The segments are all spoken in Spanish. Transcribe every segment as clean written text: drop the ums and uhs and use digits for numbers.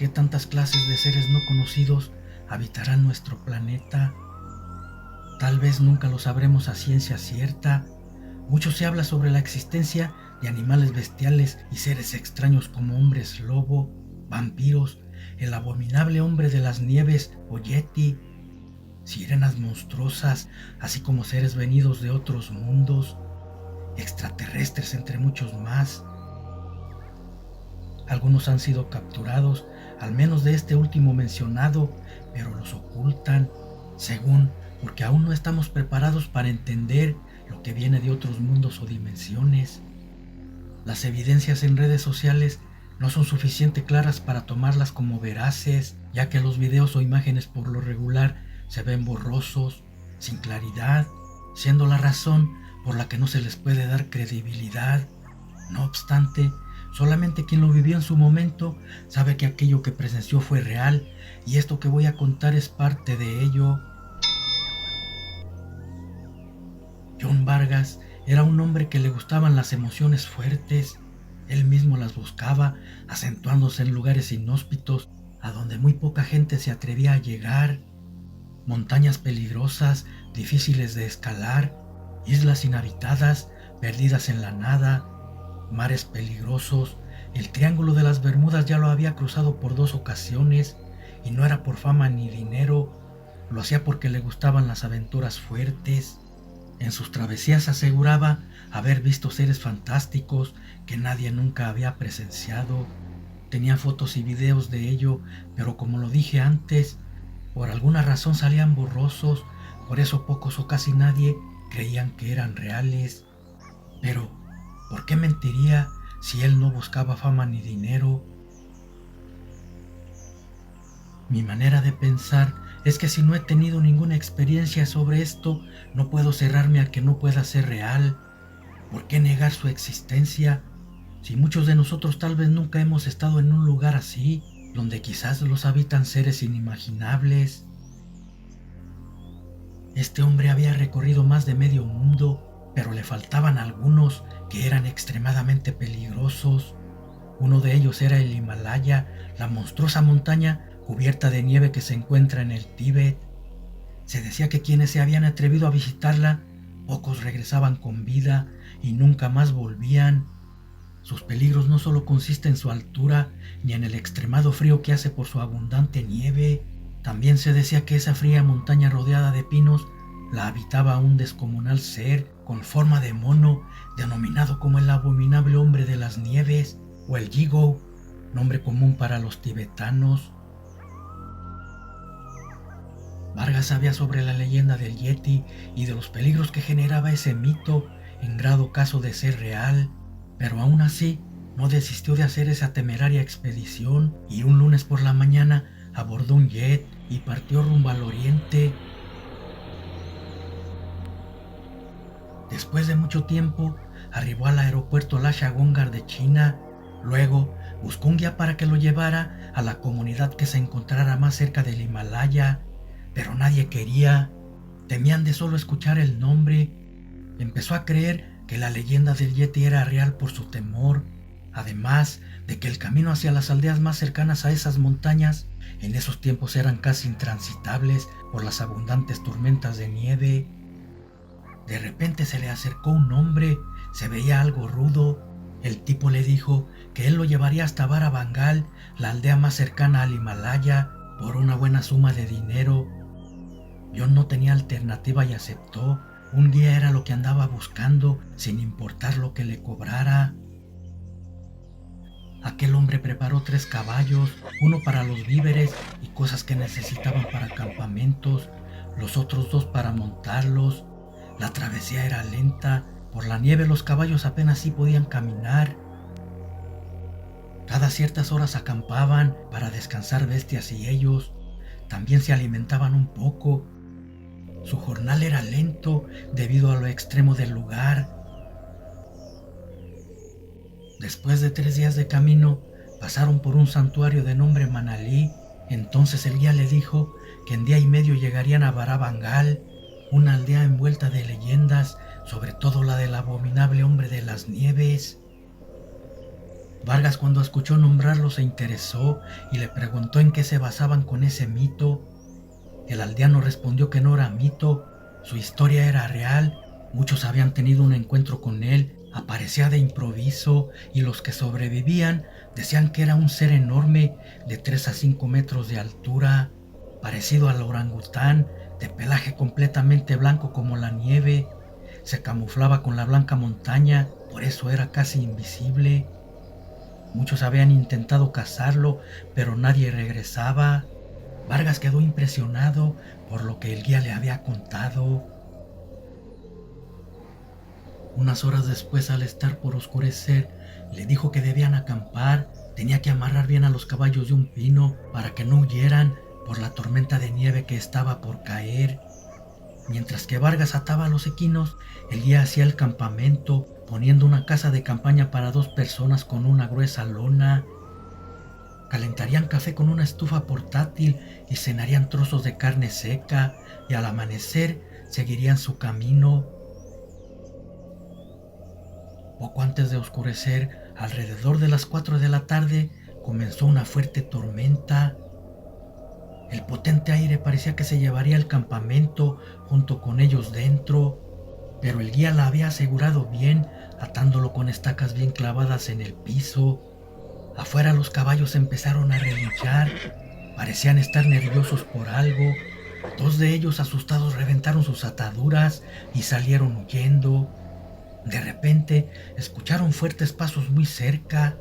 qué tantas clases de seres no conocidos habitarán nuestro planeta? Tal vez nunca lo sabremos a ciencia cierta. Mucho se habla sobre la existencia de animales bestiales y seres extraños como hombres lobo, vampiros, el abominable hombre de las nieves o yeti, sirenas monstruosas, así como seres venidos de otros mundos, extraterrestres entre muchos más. Algunos han sido capturados, al menos de este último mencionado, pero los ocultan, según porque aún no estamos preparados para entender lo que viene de otros mundos o dimensiones. Las evidencias en redes sociales no son suficientemente claras para tomarlas como veraces, ya que los videos o imágenes por lo regular se ven borrosos, sin claridad, siendo la razón por la que no se les puede dar credibilidad. No obstante, solamente quien lo vivió en su momento sabe que aquello que presenció fue real, y esto que voy a contar es parte de ello. John Vargas era un hombre que le gustaban las emociones fuertes. Él mismo las buscaba, acentuándose en lugares inhóspitos, a donde muy poca gente se atrevía a llegar. Montañas peligrosas, difíciles de escalar, islas inhabitadas, perdidas en la nada, mares peligrosos. El Triángulo de las Bermudas ya lo había cruzado por 2 ocasiones, y no era por fama ni dinero, lo hacía porque le gustaban las aventuras fuertes. En sus travesías aseguraba haber visto seres fantásticos que nadie nunca había presenciado. Tenía fotos y videos de ello, pero como lo dije antes, por alguna razón salían borrosos, por eso pocos o casi nadie creían que eran reales. Pero, ¿por qué mentiría si él no buscaba fama ni dinero? Mi manera de pensar es que si no he tenido ninguna experiencia sobre esto, no puedo cerrarme a que no pueda ser real. ¿Por qué negar su existencia? Si muchos de nosotros tal vez nunca hemos estado en un lugar así, donde quizás los habitan seres inimaginables. Este hombre había recorrido más de medio mundo, pero le faltaban algunos que eran extremadamente peligrosos. Uno de ellos era el Himalaya, la monstruosa montaña cubierta de nieve que se encuentra en el Tíbet. Se decía que quienes se habían atrevido a visitarla, pocos regresaban con vida y nunca más volvían. Sus peligros no solo consisten en su altura ni en el extremado frío que hace por su abundante nieve. También se decía que esa fría montaña rodeada de pinos la habitaba un descomunal ser con forma de mono, denominado como el abominable hombre de las nieves o el Yigo, nombre común para los tibetanos. Vargas sabía sobre la leyenda del Yeti y de los peligros que generaba ese mito, en grado caso de ser real, pero aún así no desistió de hacer esa temeraria expedición, y un lunes por la mañana abordó un jet y partió rumbo al oriente. Después de mucho tiempo, arribó al aeropuerto Lasha-Gongar de China. Luego buscó un guía para que lo llevara a la comunidad que se encontrara más cerca del Himalaya, pero nadie quería. Temían de solo escuchar el nombre. Empezó a creer que la leyenda del Yeti era real por su temor, además de que el camino hacia las aldeas más cercanas a esas montañas en esos tiempos eran casi intransitables por las abundantes tormentas de nieve. De repente se le acercó un hombre, se veía algo rudo. El tipo le dijo que él lo llevaría hasta Varabangal, la aldea más cercana al Himalaya, por una buena suma de dinero. John no tenía alternativa y aceptó. Un guía era lo que andaba buscando, sin importar lo que le cobrara. Aquel hombre preparó 3 caballos, uno para los víveres y cosas que necesitaban para campamentos, los otros 2 para montarlos. La travesía era lenta, por la nieve los caballos apenas sí podían caminar. Cada ciertas horas acampaban para descansar bestias y ellos. También se alimentaban un poco. Su jornal era lento debido a lo extremo del lugar. Después de 3 días de camino, pasaron por un santuario de nombre Manalí. Entonces el guía le dijo que en día y medio llegarían a Varabangal, una aldea envuelta de leyendas, sobre todo la del abominable hombre de las nieves. Vargas, cuando escuchó nombrarlo, se interesó y le preguntó en qué se basaban con ese mito. El aldeano respondió que no era mito, su historia era real. Muchos habían tenido un encuentro con él, aparecía de improviso, y los que sobrevivían decían que era un ser enorme de 3 a 5 metros de altura, parecido al orangután, de pelaje completamente blanco como la nieve. Se camuflaba con la blanca montaña, por eso era casi invisible. Muchos habían intentado cazarlo, pero nadie regresaba. Vargas quedó impresionado por lo que el guía le había contado. Unas horas después, al estar por oscurecer, le dijo que debían acampar. Tenía que amarrar bien a los caballos de un pino para que no huyeran por la tormenta de nieve que estaba por caer. Mientras que Vargas ataba a los equinos, el guía hacía el campamento, poniendo una casa de campaña para 2 personas con una gruesa lona. Calentarían café con una estufa portátil y cenarían trozos de carne seca, y al amanecer seguirían su camino. Poco antes de oscurecer, alrededor de las 4 de la tarde, comenzó una fuerte tormenta. El potente aire parecía que se llevaría el campamento junto con ellos dentro, pero el guía la había asegurado bien, atándolo con estacas bien clavadas en el piso. Afuera los caballos empezaron a relinchar, parecían estar nerviosos por algo. 2 de ellos, asustados, reventaron sus ataduras y salieron huyendo. De repente escucharon fuertes pasos muy cerca,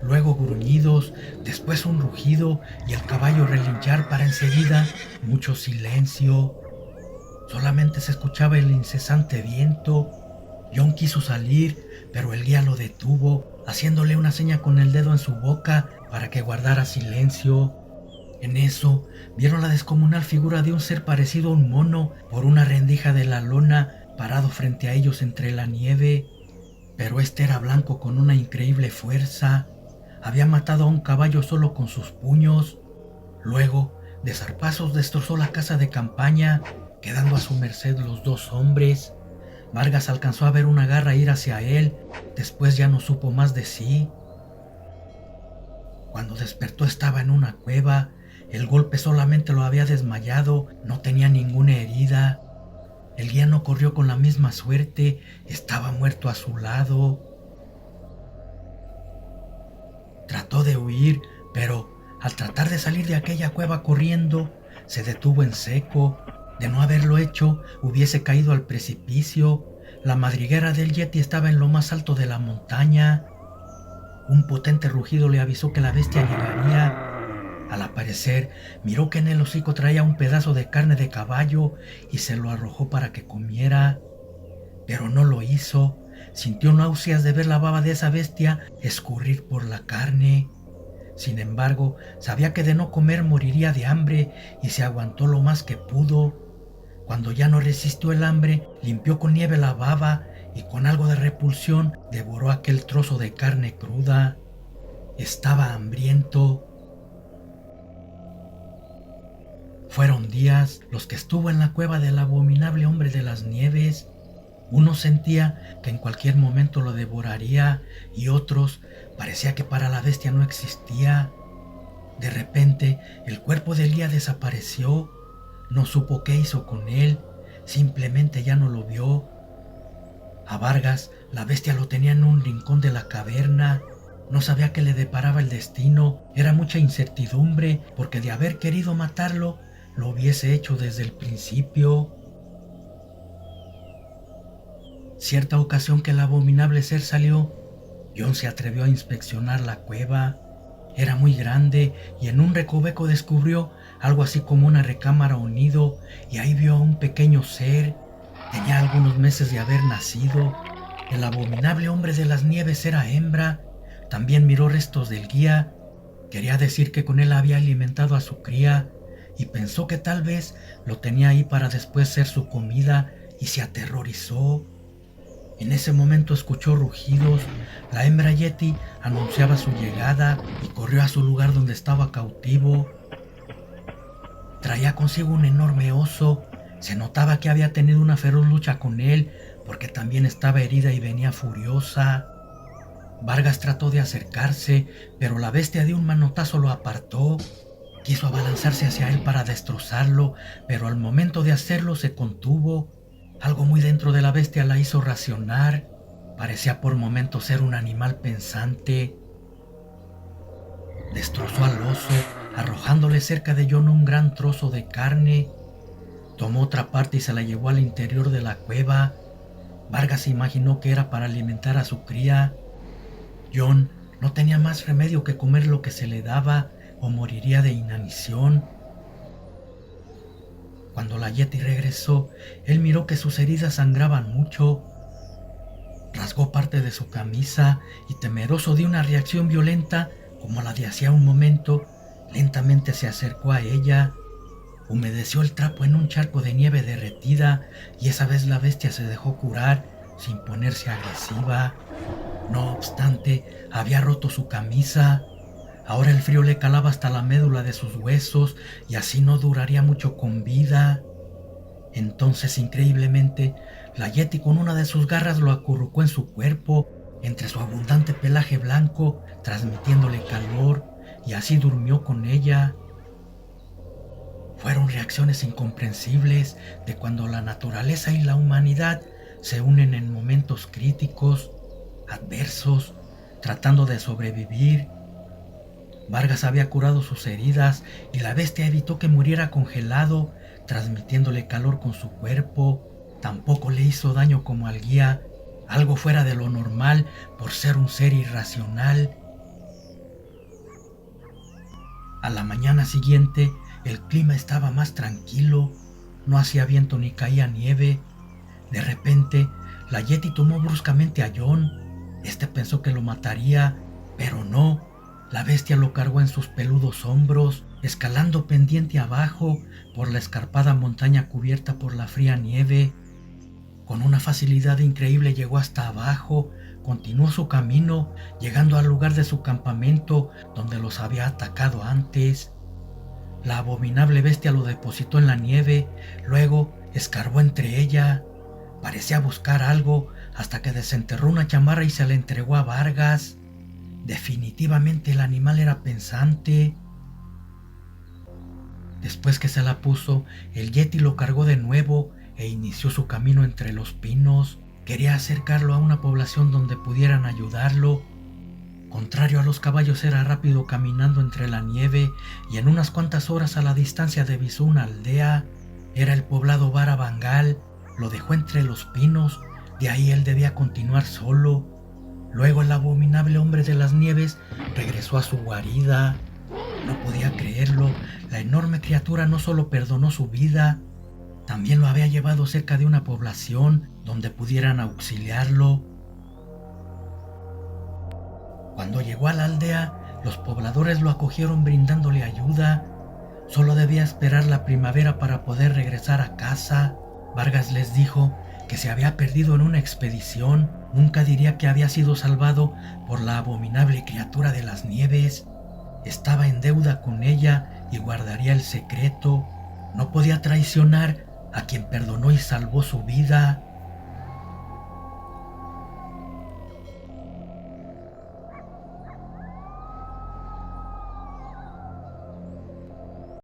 luego gruñidos, después un rugido y el caballo relinchar para enseguida mucho silencio. Solamente se escuchaba el incesante viento. John quiso salir, pero el guía lo detuvo, haciéndole una seña con el dedo en su boca para que guardara silencio. En eso, vieron la descomunal figura de un ser parecido a un mono por una rendija de la lona, parado frente a ellos entre la nieve. Pero este era blanco con una increíble fuerza. Había matado a un caballo solo con sus puños. Luego, de zarpazos, destrozó la casa de campaña, quedando a su merced los 2 hombres. Vargas alcanzó a ver una garra ir hacia él, después ya no supo más de sí. Cuando despertó estaba en una cueva, el golpe solamente lo había desmayado, no tenía ninguna herida. El guía no corrió con la misma suerte, estaba muerto a su lado. Trató de huir, pero al tratar de salir de aquella cueva corriendo, se detuvo en seco. De no haberlo hecho, hubiese caído al precipicio. La madriguera del Yeti estaba en lo más alto de la montaña. Un potente rugido le avisó que la bestia llegaría. Al aparecer, miró que en el hocico traía un pedazo de carne de caballo y se lo arrojó para que comiera. Pero no lo hizo. Sintió náuseas de ver la baba de esa bestia escurrir por la carne. Sin embargo, sabía que de no comer moriría de hambre y se aguantó lo más que pudo. Cuando ya no resistió el hambre, limpió con nieve la baba y con algo de repulsión devoró aquel trozo de carne cruda. Estaba hambriento. Fueron días los que estuvo en la cueva del abominable hombre de las nieves. Unos sentía que en cualquier momento lo devoraría y otros parecía que para la bestia no existía. De repente, el cuerpo del guía desapareció. No supo qué hizo con él, simplemente ya no lo vio. A Vargas, la bestia lo tenía en un rincón de la caverna. No sabía qué le deparaba el destino. Era mucha incertidumbre, porque de haber querido matarlo, lo hubiese hecho desde el principio. Cierta ocasión que el abominable ser salió, John se atrevió a inspeccionar la cueva. Era muy grande y en un recoveco descubrió algo así como una recámara o nido, y ahí vio a un pequeño ser. Tenía algunos meses de haber nacido. El abominable hombre de las nieves era hembra. También miró restos del guía. Quería decir que con él había alimentado a su cría y pensó que tal vez lo tenía ahí para después ser su comida, y se aterrorizó. En ese momento escuchó rugidos. La hembra Yeti anunciaba su llegada y corrió a su lugar donde estaba cautivo. Traía consigo un enorme oso. Se notaba que había tenido una feroz lucha con él, porque también estaba herida y venía furiosa. Vargas trató de acercarse, pero la bestia de un manotazo lo apartó. Quiso abalanzarse hacia él para destrozarlo, pero al momento de hacerlo se contuvo. Algo muy dentro de la bestia la hizo racionar. Parecía por momentos ser un animal pensante. Destrozó al oso, arrojándole cerca de John un gran trozo de carne. Tomó otra parte y se la llevó al interior de la cueva. Vargas imaginó que era para alimentar a su cría. John no tenía más remedio que comer lo que se le daba o moriría de inanición. Cuando la Yeti regresó, él miró que sus heridas sangraban mucho. Rasgó parte de su camisa y, temeroso de una reacción violenta como la de hacía un momento, lentamente se acercó a ella. Humedeció el trapo en un charco de nieve derretida y esa vez la bestia se dejó curar sin ponerse agresiva. No obstante, había roto su camisa. Ahora el frío le calaba hasta la médula de sus huesos y así no duraría mucho con vida. Entonces, increíblemente, la Yeti con una de sus garras lo acurrucó en su cuerpo, entre su abundante pelaje blanco, transmitiéndole calor, y así durmió con ella. Fueron reacciones incomprensibles de cuando la naturaleza y la humanidad se unen en momentos críticos, adversos, tratando de sobrevivir. Vargas había curado sus heridas y la bestia evitó que muriera congelado, transmitiéndole calor con su cuerpo. Tampoco le hizo daño como al guía, algo fuera de lo normal por ser un ser irracional. A la mañana siguiente, el clima estaba más tranquilo, no hacía viento ni caía nieve. De repente, la Yeti tomó bruscamente a John. Este pensó que lo mataría, pero no. La bestia lo cargó en sus peludos hombros, escalando pendiente abajo por la escarpada montaña cubierta por la fría nieve. Con una facilidad increíble llegó hasta abajo, continuó su camino, llegando al lugar de su campamento donde los había atacado antes. La abominable bestia lo depositó en la nieve, luego escarbó entre ella. Parecía buscar algo hasta que desenterró una chamarra y se la entregó a Vargas. Definitivamente el animal era pensante. Después que se la puso, el Yeti lo cargó de nuevo e inició su camino entre los pinos. Quería acercarlo a una población donde pudieran ayudarlo. Contrario a los caballos, era rápido caminando entre la nieve y en unas cuantas horas a la distancia divisó una aldea. Era el poblado Barabangal. Lo dejó entre los pinos, de ahí él debía continuar solo. Luego el abominable hombre de las nieves regresó a su guarida. No podía creerlo, la enorme criatura no solo perdonó su vida, también lo había llevado cerca de una población donde pudieran auxiliarlo. Cuando llegó a la aldea, los pobladores lo acogieron brindándole ayuda. Solo debía esperar la primavera para poder regresar a casa. Vargas les dijo que se había perdido en una expedición. Nunca diría que había sido salvado por la abominable criatura de las nieves. Estaba en deuda con ella y guardaría el secreto. No podía traicionar a quien perdonó y salvó su vida.